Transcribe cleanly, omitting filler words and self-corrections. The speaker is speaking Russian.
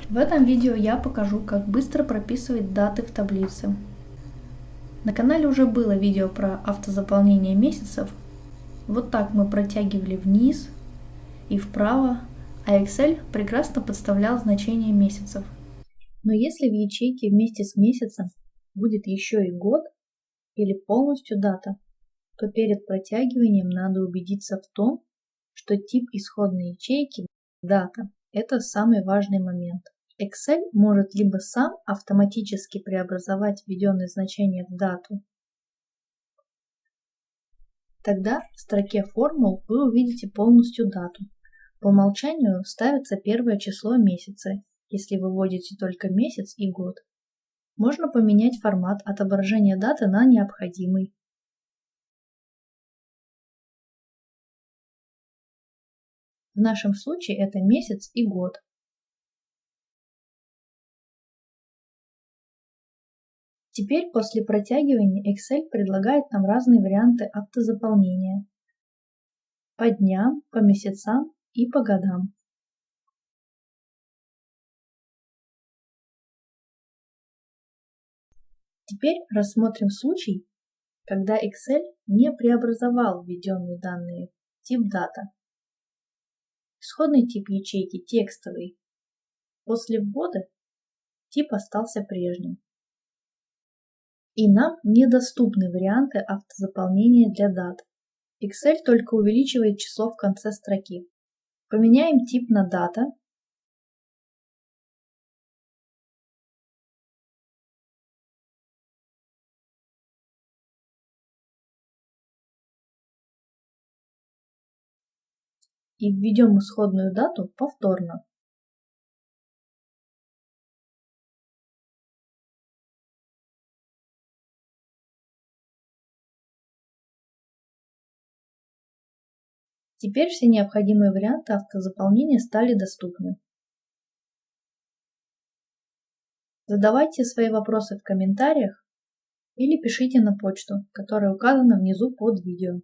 В этом видео я покажу, как быстро прописывать даты в таблице. На канале уже было видео про автозаполнение месяцев. Вот так мы протягивали вниз и вправо, а Excel прекрасно подставлял значения месяцев. Но если в ячейке вместе с месяцем будет еще и год или полностью дата, то перед протягиванием надо убедиться в том, что тип исходной ячейки – дата. Это самый важный момент. Excel может либо сам автоматически преобразовать введенные значения в дату. Тогда в строке формул вы увидите полностью дату. По умолчанию ставится первое число месяца, если вы вводите только месяц и год. Можно поменять формат отображения даты на необходимый. В нашем случае это месяц и год. Теперь после протягивания Excel предлагает нам разные варианты автозаполнения. По дням, по месяцам и по годам. Теперь рассмотрим случай, когда Excel не преобразовал введенные данные тип дата. Исходный тип ячейки текстовый. После ввода тип остался прежним. И нам недоступны варианты автозаполнения для дат. Excel только увеличивает число в конце строки. Поменяем тип на дата. И введем исходную дату повторно. Теперь все необходимые варианты автозаполнения стали доступны. Задавайте свои вопросы в комментариях или пишите на почту, которая указана внизу под видео.